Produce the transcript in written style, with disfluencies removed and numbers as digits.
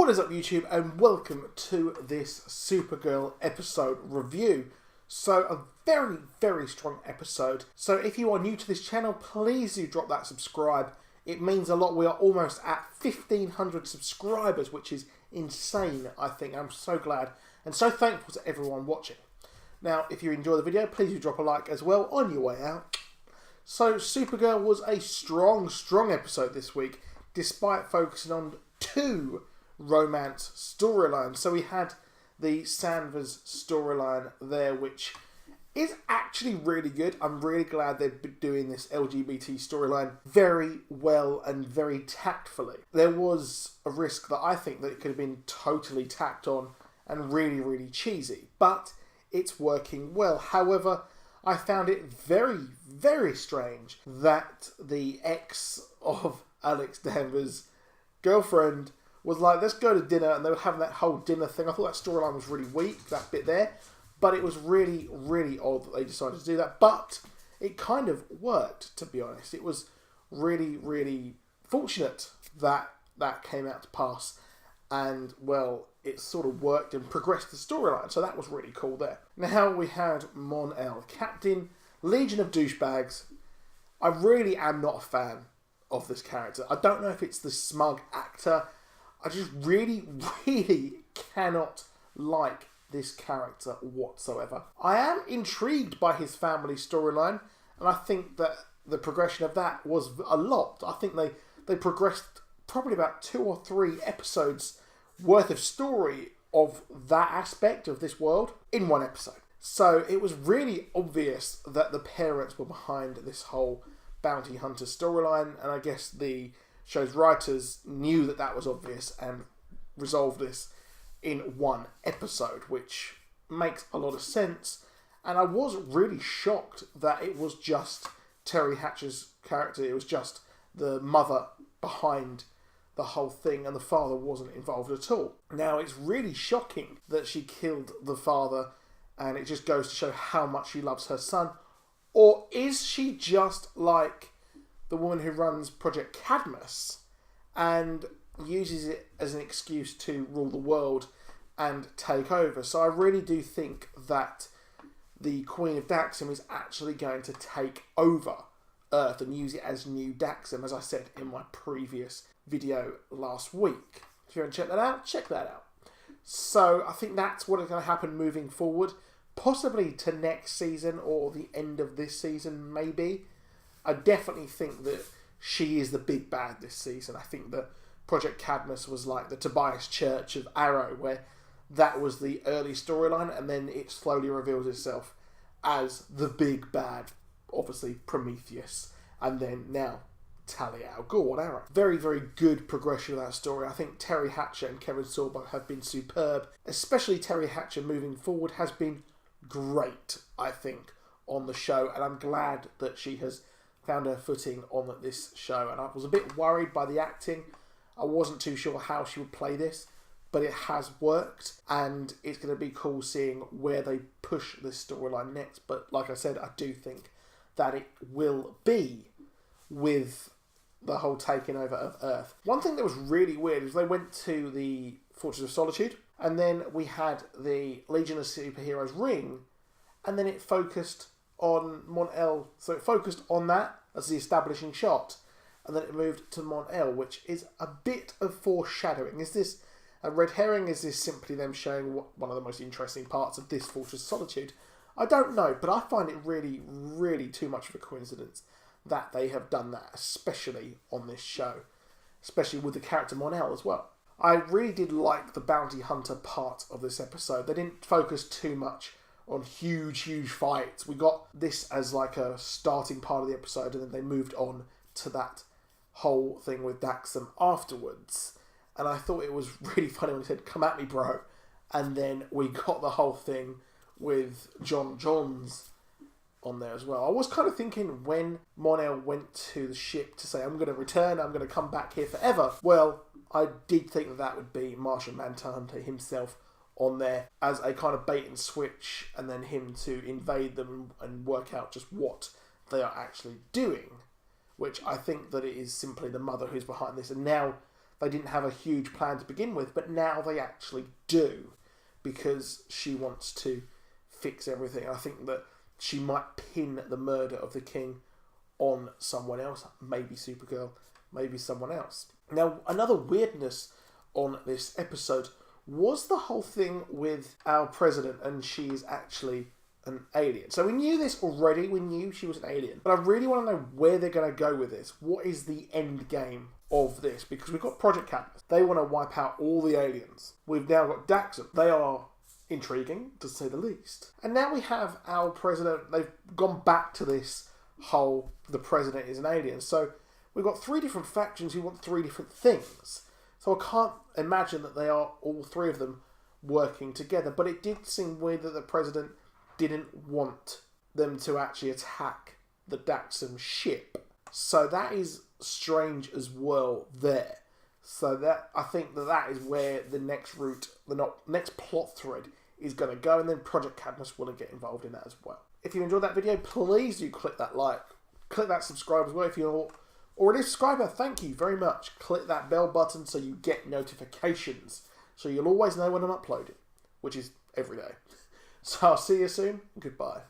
What is up, YouTube, and welcome to this Supergirl episode review. So, a very, very strong episode. So, if you are new to this channel, please do drop that subscribe. It means a lot. We are almost at 1,500 subscribers, which is insane, I think. I'm so glad and so thankful to everyone watching. Now, if you enjoy the video, please do drop a like as well on your way out. So, Supergirl was a strong episode this week, despite focusing on two romance storylines. So we had the Sanvers storyline there, which is actually really good. I'm really glad they're doing this LGBT storyline very well and very tactfully. There was a risk that I think that it could have been totally tacked on and really cheesy, but it's working well. However, I found it very strange that the ex of Alex Danvers' girlfriend was like, let's go to dinner, and they were having that whole dinner thing. I thought that storyline was really weak, that bit there, but it was really odd that they decided to do that, but it kind of worked, to be honest. It was really fortunate that that came out to pass, and, well, it sort of worked and progressed the storyline, so that was really cool there. Now we had Mon-El, Captain Legion of Douchebags. I really am not a fan of this character. I don't know if it's the smug actor. I just really cannot like this character whatsoever. I am intrigued by his family storyline, and I think that the progression of that was a lot. I think they progressed probably about 2 or 3 episodes worth of story of that aspect of this world in one episode. So it was really obvious that the parents were behind this whole bounty hunter storyline, and I guess the show's writers knew that that was obvious and resolved this in one episode, which makes a lot of sense. And I was really shocked that it was just Terry Hatcher's character. It was just the mother behind the whole thing, and the father wasn't involved at all. Now, it's really shocking that she killed the father, and it just goes to show how much she loves her son. Or is she just like the woman who runs Project Cadmus and uses it as an excuse to rule the world and take over? So I really do think that the Queen of Daxam is actually going to take over Earth and use it as new Daxam, as I said in my previous video last week. If you haven't checked that out, check that out. So I think that's what is going to happen moving forward, possibly to next season or the end of this season, maybe. I definitely think that she is the big bad this season. I think that Project Cadmus was like the Tobias Church of Arrow, where that was the early storyline, and then it slowly reveals itself as the big bad, obviously Prometheus, and then now Talia al Ghul on Arrow. Very good progression of that story. I think Terry Hatcher and Kevin Sorbo have been superb. Especially Terry Hatcher moving forward has been great, I think, on the show, and I'm glad that she has found her footing on this show. And I was a bit worried by the acting. I wasn't too sure how she would play this, but it has worked, and it's going to be cool seeing where they push this storyline next. But like I said, I do think that it will be with the whole taking over of Earth. One thing that was really weird is they went to the Fortress of Solitude, and then we had the Legion of Superheroes ring, and then it focused on Mon-El. So it focused on that as the establishing shot, and then it moved to Mon-El, which is a bit of foreshadowing. Is this a red herring? Is this simply them showing one of the most interesting parts of this Fortress of Solitude? I don't know, but I find it really too much of a coincidence that they have done that, especially on this show, especially with the character Mon-El as well. I really did like the bounty hunter part of this episode. They didn't focus too much on huge fights. We got this as like a starting part of the episode, and then they moved on to that whole thing with Daxam afterwards. And I thought it was really funny when he said, "Come at me, bro." And then we got the whole thing with Johns on there as well. I was kind of thinking when Mon-El went to the ship to say, "I'm going to return, I'm going to come back here forever." Well, I did think that would be Martian Manhunter himself on there as a kind of bait and switch, and then him to invade them and work out just what they are actually doing, which I think that it is simply the mother who's behind this. And now they didn't have a huge plan to begin with, but now they actually do, because she wants to fix everything. I think that she might pin the murder of the king on someone else, maybe Supergirl, maybe someone else. Now, another weirdness on this episode was the whole thing with our president, and she's actually an alien. So we knew this already, we knew she was an alien, but I really want to know where they're going to go with this. What is the end game of this? Because we've got Project Catalyst. They want to wipe out all the aliens. We've now got Daxam. They are intriguing, to say the least. And now we have our president. They've gone back to this whole, the president is an alien. So we've got three different factions who want three different things. So I can't imagine that they are, all three of them, working together. But it did seem weird that the president didn't want them to actually attack the Daxam ship. So that is strange as well there. So that, I think that is where the next route, the next plot thread is going to go, and then Project Cadmus will get involved in that as well. If you enjoyed that video, please do click that like, click that subscribe as well. If you're already a subscriber, thank you very much. Click that bell button so you get notifications, so you'll always know when I'm uploading, which is every day. So I'll see you soon. Goodbye.